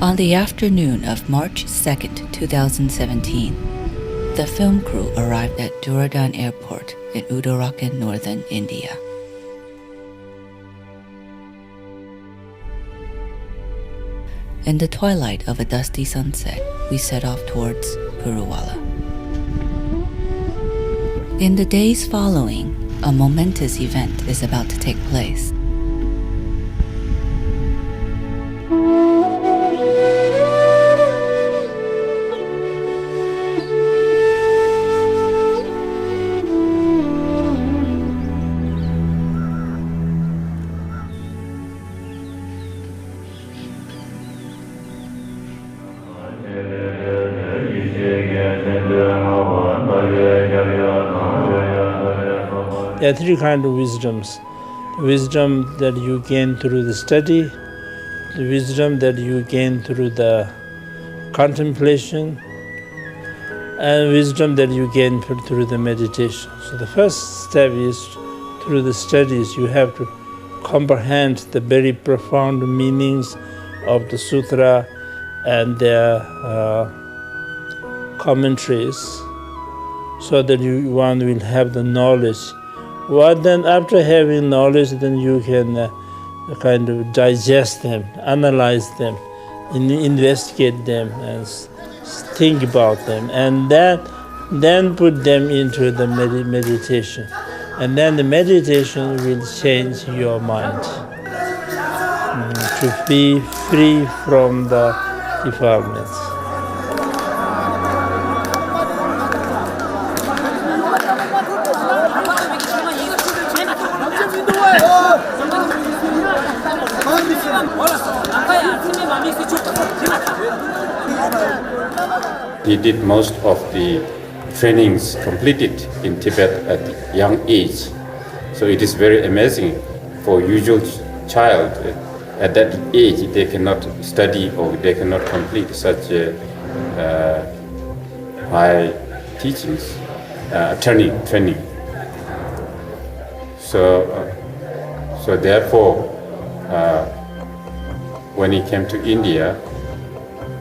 On the afternoon of March 2nd, 2017, the film crew arrived at Duradan Airport in Uttarakhand, northern India. In the twilight of a dusty sunset, we set off towards Puruwala. In the days following, a momentous event is about to take place. There are three kinds of wisdoms. The wisdom that you gain through the study, the wisdom that you gain through the contemplation, and wisdom that you gain through the meditation. So the first step is through the studies. You have to comprehend the very profound meanings of the sutra and their commentaries, so that one will have the knowledge. Well, then after having knowledge, then you can kind of digest them, analyze them, investigate them, and think about them, and then put them into the meditation. And then the meditation will change your mind to be free from the defilements. He did most of the trainings completed in Tibet at a young age. So it is very amazing for usual child at that age they cannot study or they cannot complete such high teachings, training. So therefore, when he came to India,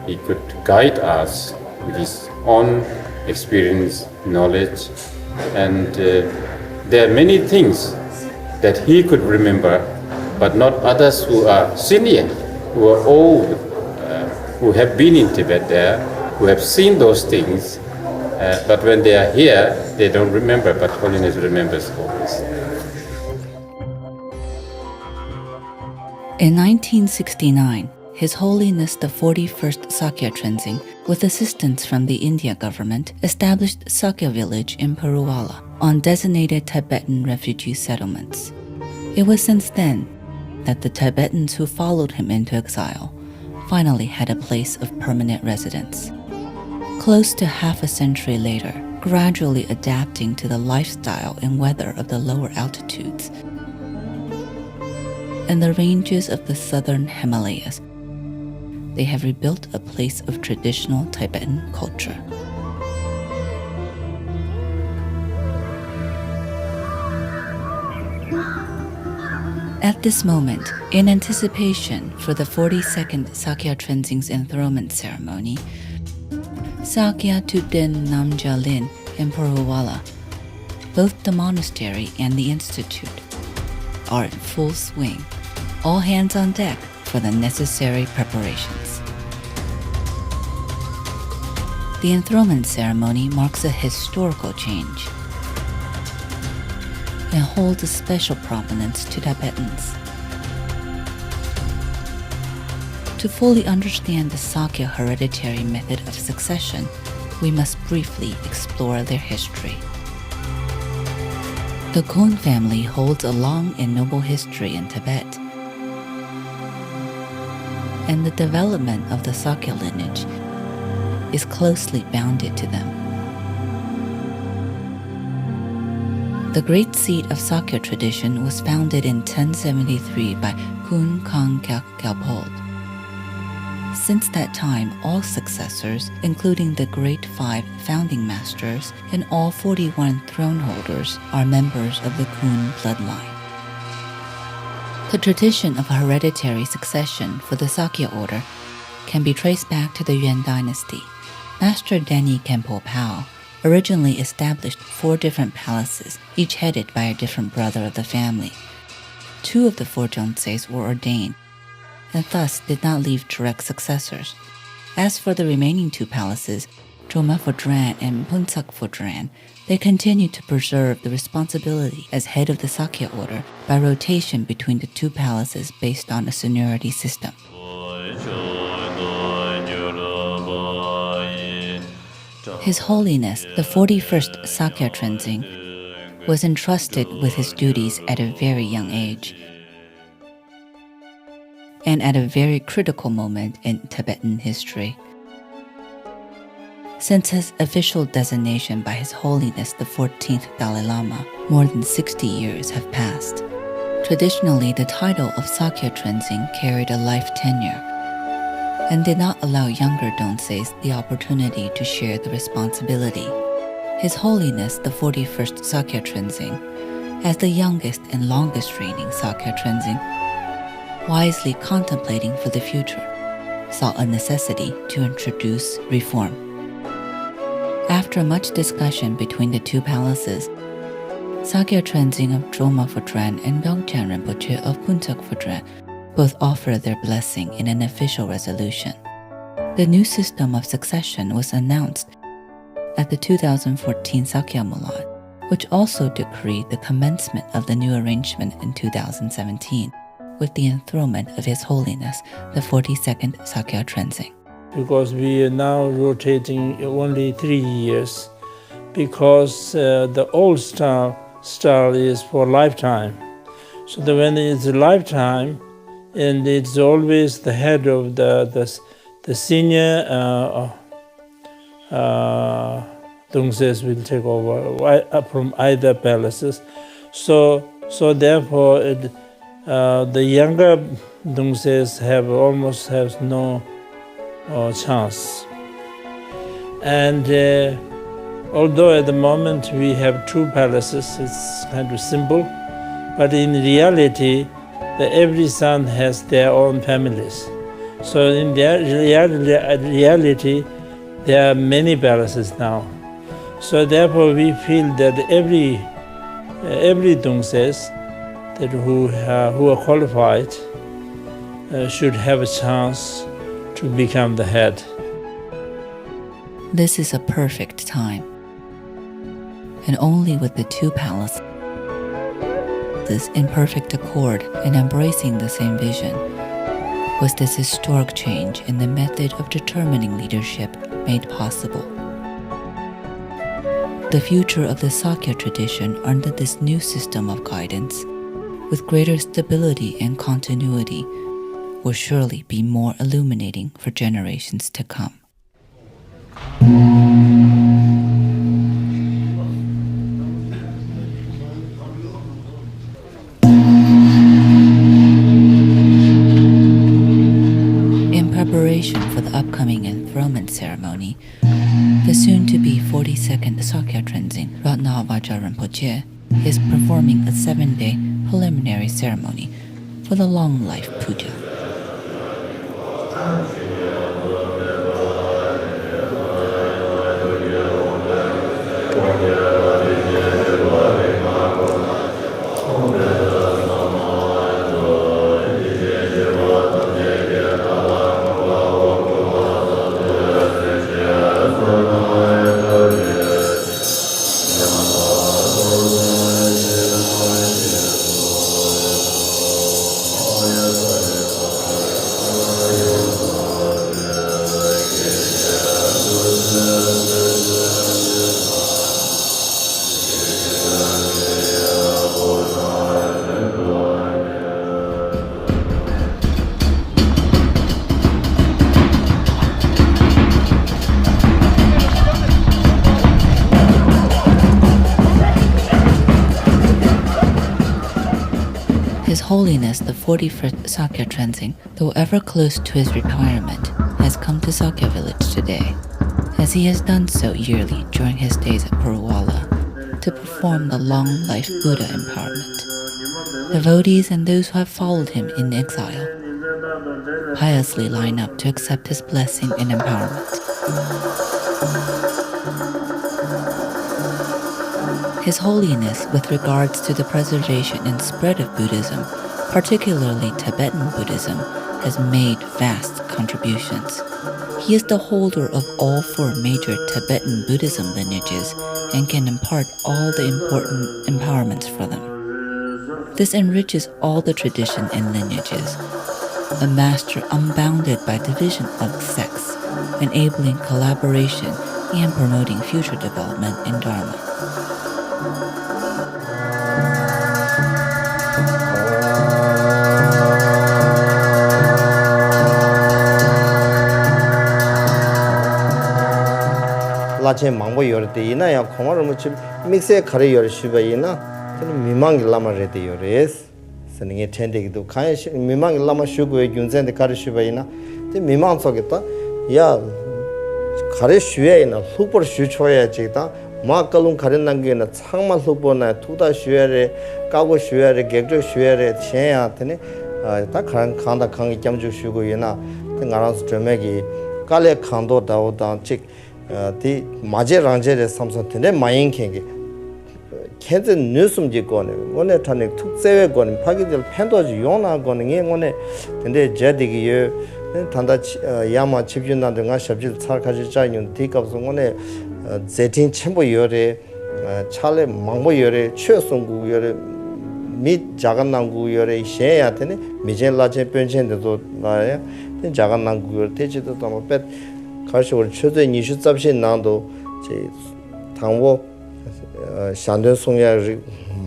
he could guide us with his own experience, knowledge, and there are many things that he could remember, but not others who are senior, who are old, who have been in Tibet there, who have seen those things, but when they are here, they don't remember, but Holiness remembers always. In 1969, His Holiness the 41st Sakya Trizin, with assistance from the India government, established Sakya village in Puruwala on designated Tibetan refugee settlements. It was since then that the Tibetans who followed him into exile finally had a place of permanent residence. Close to half a century later, gradually adapting to the lifestyle and weather of the lower altitudes and the ranges of the southern Himalayas, they have rebuilt a place of traditional Tibetan culture. At this moment, in anticipation for the 42nd Sakya Trinzin's enthronement ceremony, Sakya Tuden Namja Lin in Puruwala, both the monastery and the institute, are in full swing. All hands on deck for the necessary preparations. The enthronement ceremony marks a historical change and holds a special prominence to Tibetans. To fully understand the Sakya hereditary method of succession, we must briefly explore their history. The Khön family holds a long and noble history in Tibet, and the development of the Sakya lineage is closely bounded to them. The great seat of Sakya tradition was founded in 1073 by Khön Kang Gyalpo, Since that time, all successors, including the Great Five founding masters and all 41 throne holders, are members of the Kun bloodline. The tradition of hereditary succession for the Sakya order can be traced back to the Yuan dynasty. Master Danny Khenpo Pao originally established 4 different palaces, each headed by a different brother of the family. 2 of the 4 Jongseis were ordained, and thus did not leave direct successors. As for the remaining 2 palaces, Troma Phodran and Puntsak Phodran, they continued to preserve the responsibility as head of the Sakya order by rotation between the 2 palaces based on a seniority system. His Holiness, the 41st Sakya Trizin, was entrusted with his duties at a very young age and at a very critical moment in Tibetan history. Since his official designation by His Holiness the 14th Dalai Lama, more than 60 years have passed. Traditionally, the title of Sakya Trizin carried a life tenure and did not allow younger Donseis the opportunity to share the responsibility. His Holiness the 41st Sakya Trizin, as the youngest and longest reigning Sakya Trizin, wisely contemplating for the future, saw a necessity to introduce reform. After much discussion between the 2 palaces, Sakya Trizin of Troma Phodran and Byongchen Rinpoche of Puntsak Phodran both offered their blessing in an official resolution. The new system of succession was announced at the 2014 Sakya Mulan, which also decreed the commencement of the new arrangement in 2017 with the enthronement of His Holiness the 42nd Sakya Trizin. Because we are now rotating only 3 years, because the old style is for lifetime. So when it's a lifetime, and it's always the head of the senior Dongses will take over from either palaces. So therefore, the younger Dongses almost have no chance. And although at the moment we have 2 palaces, it's kind of simple, but in reality, every son has their own families. So in their reality, there are many palaces now. So therefore, we feel that every Dongses that who are qualified should have a chance to become the head. This is a perfect time, and only with the 2 palaces in perfect accord and embracing the same vision was this historic change in the method of determining leadership made possible. The future of the Sakya tradition under this new system of guidance, with greater stability and continuity, will surely be more illuminating for generations to come. For the upcoming enthronement ceremony, the soon-to-be 42nd Sakya Trizin, Ratnavaja Rinpoche, is performing a 7-day preliminary ceremony for the long life puja. His Holiness the 41st Sakya Trizin, though ever close to his retirement, has come to Sakya village today, as he has done so yearly during his days at Puruwala, to perform the long-life Buddha empowerment. Devotees and those who have followed him in exile piously line up to accept his blessing and empowerment. His Holiness, with regards to the preservation and spread of Buddhism, particularly Tibetan Buddhism, has made vast contributions. He is the holder of all 4 major Tibetan Buddhism lineages and can impart all the important empowerments for them. This enriches all the tradition and lineages, a master unbounded by division of sects, enabling collaboration and promoting future development in Dharma. 라체 망보 요르데 이나야 코마르 무치 믹스에 카레 요르 시바이나 미망 라마레데 요레스 스닝에 텐데기도 카에 미망 라마 슈고에 윤젠데 카레 시바이나 데 미망 속에다 야 카레 슈에이나 슈퍼 슈초야 지다 마칼룬 카레 난게나 창마 슈퍼나 투다 슈에레 까고 슈에레 객조 슈에레 쳔야 테네 다 칸다 칸이 점주 슈고이나 ngaran스 드메기 칼레 칸도 다오다 직 디 마제 랑제레 삼선테네 마잉케게 켄즈 뉴스음지 거네 오늘 타네 특세외 거는 파기들 팬도지 용나 거는 게 오늘 근데 제디기에 단다 야마 집준나든가 샵질 차가지 자인 디갑서 오늘 제팅 첨부 요래 차레 망보 요래 최송구 요래 미 자간난구 요래 셰야 되네 미젠라제 변천데도 나야 자간난구 요래 대지도 또 뺏 가시 우리 최대 20잡신 난도 제 당보 샹든 송야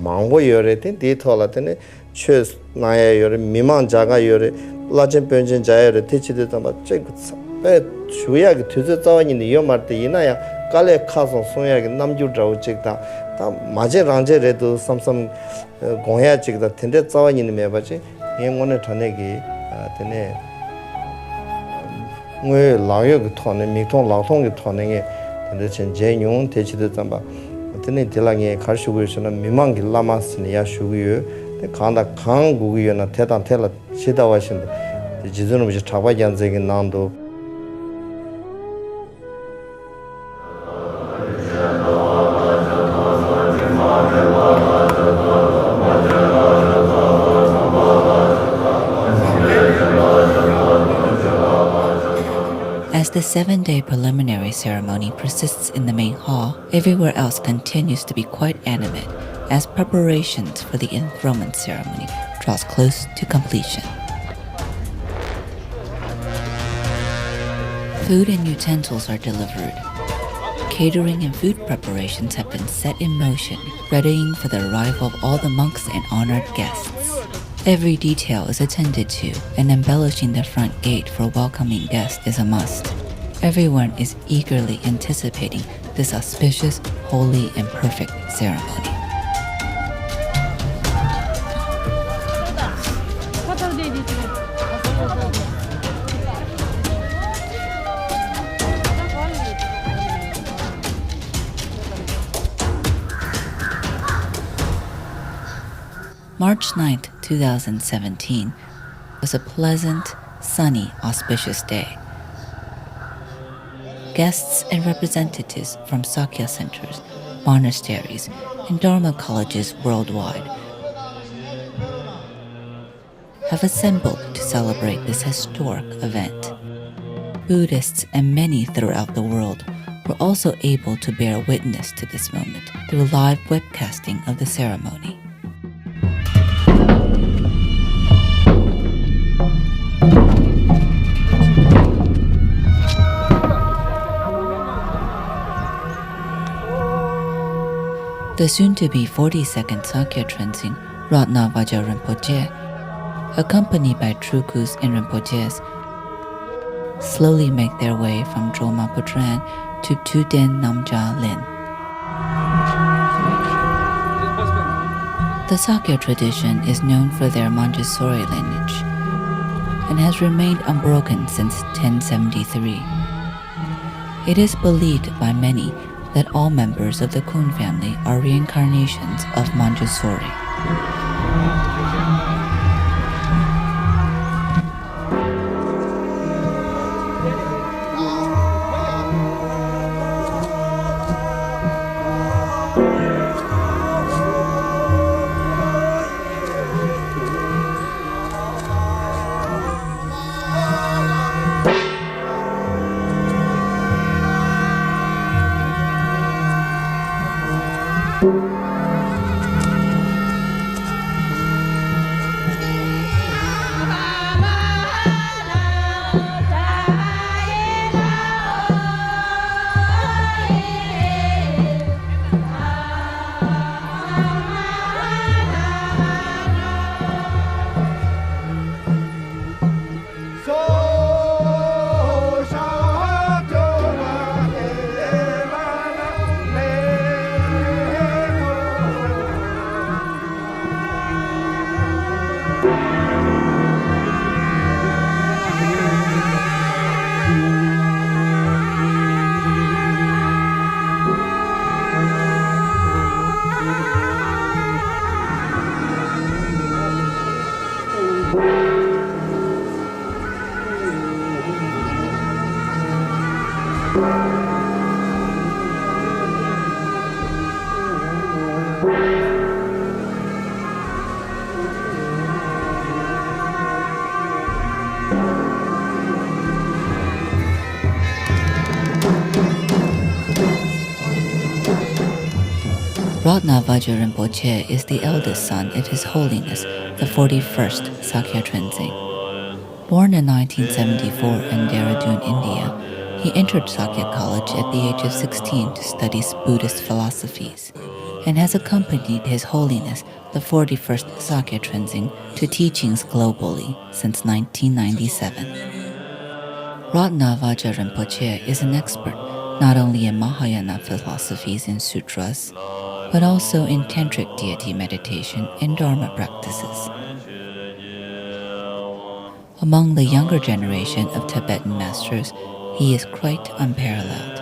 망보 요래 된 데이터라더니 최 나야 요래 미망 자가 요래 라젠 변전 자야를 대치도 또 배 주야게 되서 자원이 요 말때 이나야 깔레 카서 송야게 남주 자우직다 다 마제 랑제레도 삼삼 공야 찍다 텐데 자원이 매바지 영원의 전에기 되네 왜 라요 토네 미통 라통의 토네게 근데 전제용 대치도 담바 어떤 딜랑에 가르치고 있으나 미망기 라마스니야 슈고요 간다 강국이나 대단 텔라 시다와신도 지존은 이제 잡아janzegi 난도 As the 7-day preliminary ceremony persists in the main hall, everywhere else continues to be quite animate as preparations for the enthronement ceremony draws close to completion. Food and utensils are delivered. Catering and food preparations have been set in motion, readying for the arrival of all the monks and honored guests. Every detail is attended to, and embellishing the front gate for welcoming guests is a must. Everyone is eagerly anticipating this auspicious, holy, and perfect ceremony. March 9th, 2017 was a pleasant, sunny, auspicious day. Guests and representatives from Sakya centers, monasteries, and Dharma colleges worldwide have assembled to celebrate this historic event. Buddhists and many throughout the world were also able to bear witness to this moment through live webcasting of the ceremony. The soon-to-be 42nd Sakya Trizin, Ratnavaja Rinpoche, accompanied by Trukus and Rinpoches, slowly make their way from Droma Putran to Tuden Namja Lin. The Sakya tradition is known for their Manjusori lineage and has remained unbroken since 1073. It is believed by many that all members of the Kun family are reincarnations of Manjusori. Vajra Rinpoche is the eldest son of His Holiness, the 41st Sakya Trizin. Born in 1974 in Dehradun, India, he entered Sakya College at the age of 16 to study Buddhist philosophies, and has accompanied His Holiness, the 41st Sakya Trizin, to teachings globally since 1997. Vajra Rinpoche is an expert not only in Mahayana philosophies and sutras, but also in tantric deity meditation and dharma practices. Among the younger generation of Tibetan masters, he is quite unparalleled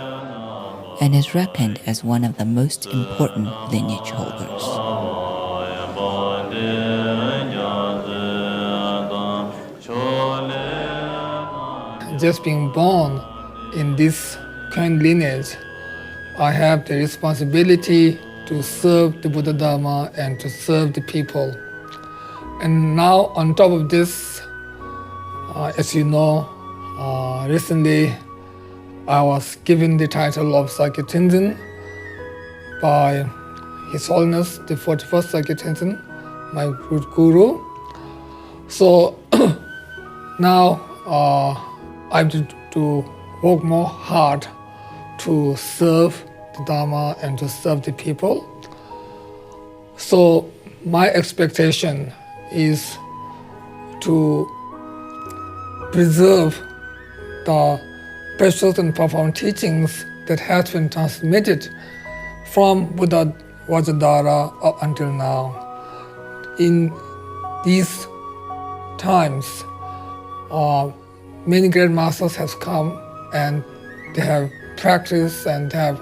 and is reckoned as one of the most important lineage holders. Just being born in this kind lineage, I have the responsibility to serve the Buddha Dharma and to serve the people. And now on top of this, as you know, recently I was given the title of Sakya Trizin by His Holiness, the 41st Sakya Trizin, my root guru. So now I have to work more hard to serve the Dharma and to serve the people. So my expectation is to preserve the precious and profound teachings that have been transmitted from Buddha Vajradhara up until now. In these times, many great masters have come and they have practiced and have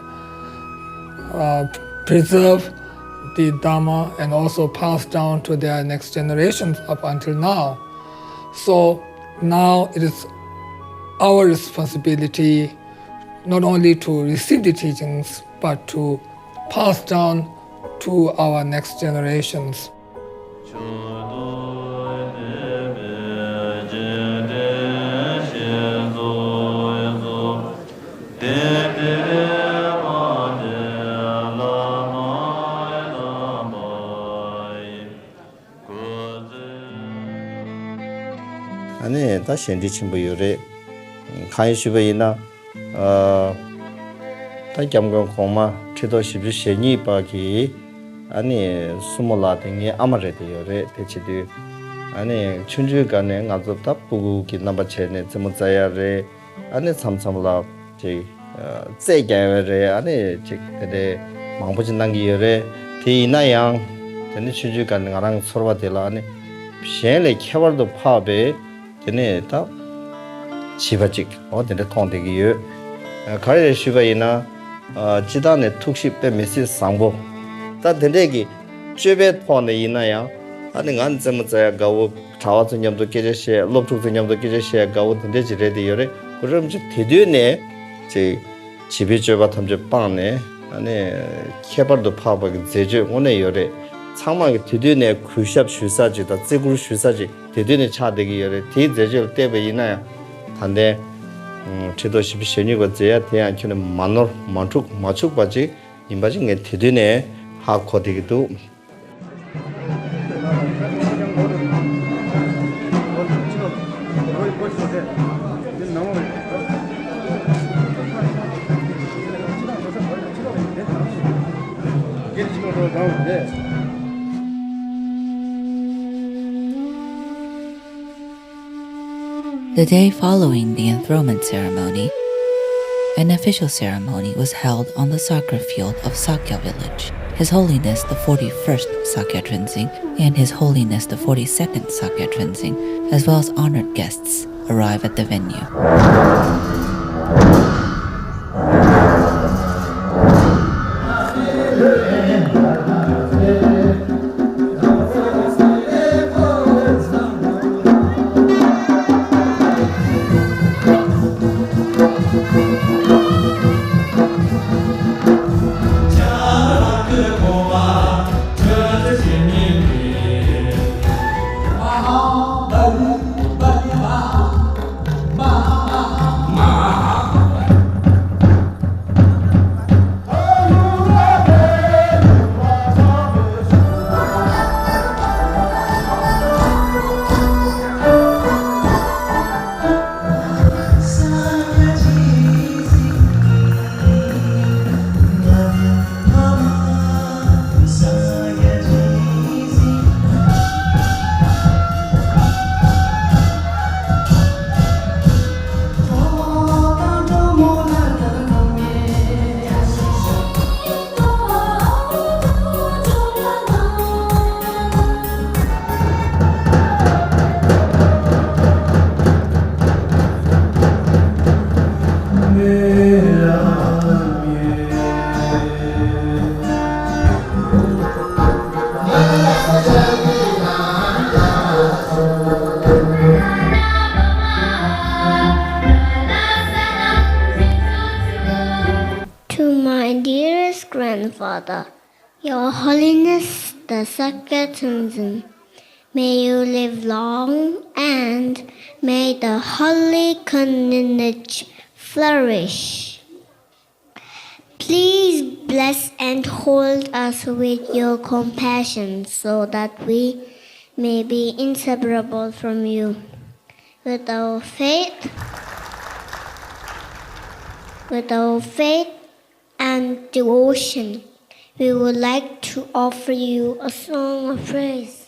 preserved the Dharma and also passed down to their next generations up until now. So now it is our responsibility not only to receive the teachings, but to pass down to our next generations. 아니 다 현지 친구요래 가이시베이나 다 겸경 고마 최도 십주 시니 바기 아니 수몰라등이 아마레데요래 대치도 아니 춘주간에 가서 답부기 남바체네 점자야래 아니 삼삼라 제 제게래 아니 제데 망보진 단기요래 디나양 tene chuju kan ngarang sorwa dela ne shenle khebar do phabe tene ta chibachik o tene thonde gi yo khare shiba ina jidane tukshi pe mesi sangbo ta tene gi chebe thone ina ya ane ngan zem za gawo chawa znyam do geje she lobchu znyam do geje she gawo tene jire de yore 그럼 저 대대네 제 집에 줘봐 탐제 빵네 안에 개발도 파버게 제제 오늘 열에 상망이 대대네 쿠샵 슈사지다 제굴 슈사지 대대네 차대기 열에 대제절 때에 이나야 단데 제도 십시니고 제야 대한 키는 만노 만축 맞축 바지 임바지 게 대대네 하코되기도 The day following the enthronement ceremony, an official ceremony was held on the sacred field of Sakya village. His Holiness the 41st Sakya Trizin and His Holiness the 42nd Sakya Trizin, as well as honored guests, arrive at the venue. Grandfather, Your Holiness the Sakya Trizin, may you live long and may the holy lineage flourish. Please bless and hold us with your compassion so that we may be inseparable from you. With our faith and devotion, we would like to offer you a song of praise.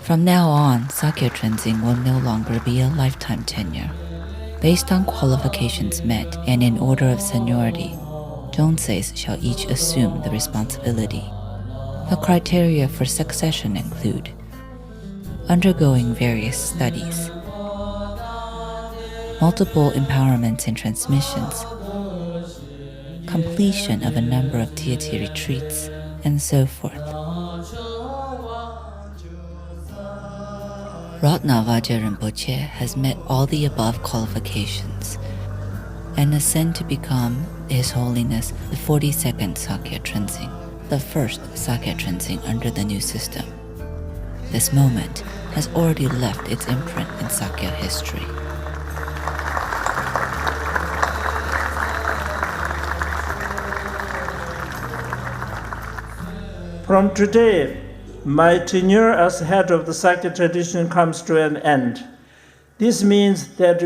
From now on, Sakya Trizin will no longer be a lifetime tenure. Based on qualifications met and in order of seniority, Jonseis shall each assume the responsibility. The criteria for succession include undergoing various studies, multiple empowerments and transmissions, completion of a number of deity retreats, and so forth. Ratnavaja Rinpoche has met all the above qualifications and ascend to become His Holiness the 42nd Sakya Trizin, the first Sakya Trizin under the new system. This moment has already left its imprint in Sakya history. From today, my tenure as head of the Sakya tradition comes to an end. This means that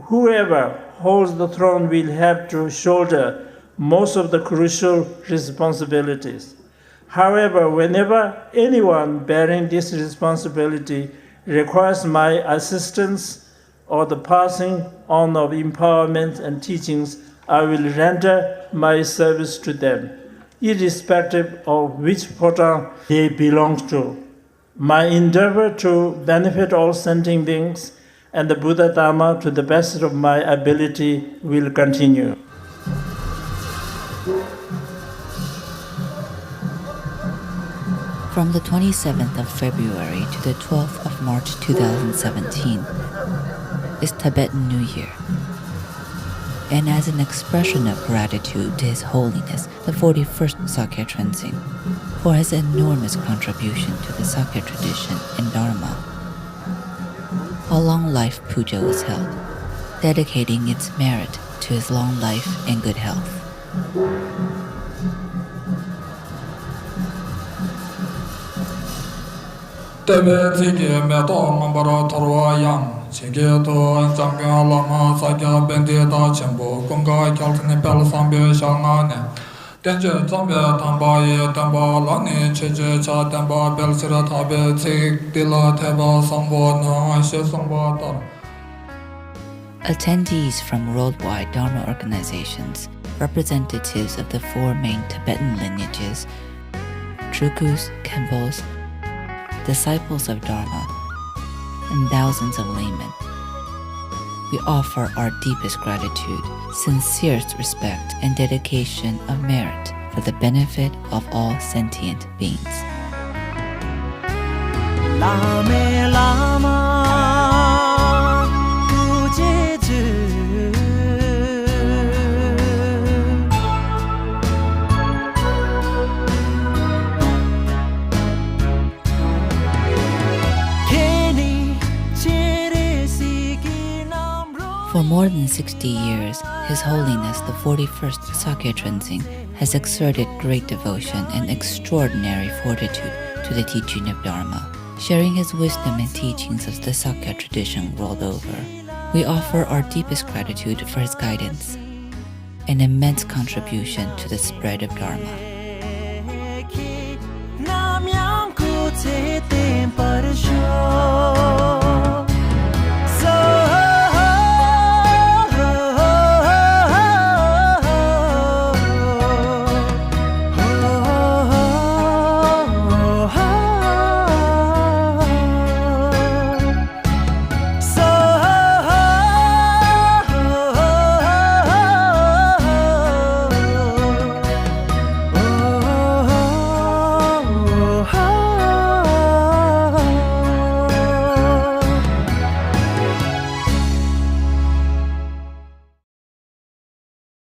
whoever holds the throne will have to shoulder most of the crucial responsibilities. However, whenever anyone bearing this responsibility requires my assistance or the passing on of empowerment and teachings, I will render my service to them, irrespective of which poto they belong to. My endeavor to benefit all sentient beings and the Buddha Dharma to the best of my ability will continue. From the 27th of February to the 12th of March 2017 is Tibetan New Year. And as an expression of gratitude to His Holiness, the 41st Sakya Trizin, for his enormous contribution to the Sakya tradition and Dharma, a long life puja was held, dedicating its merit to his long life and good health. Attendees from worldwide Dharma organizations, representatives of the four main Tibetan lineages, Trukus, Khenpos, disciples of Dharma, and thousands of laymen, we offer our deepest gratitude, sincerest respect, and dedication of merit for the benefit of all sentient beings. Lame Lama Pujeju For more than 60 years, His Holiness the 41st Sakya Trizin has exerted great devotion and extraordinary fortitude to the teaching of Dharma, sharing his wisdom and teachings of the Sakya tradition world over. We offer our deepest gratitude for his guidance, an immense contribution to the spread of Dharma.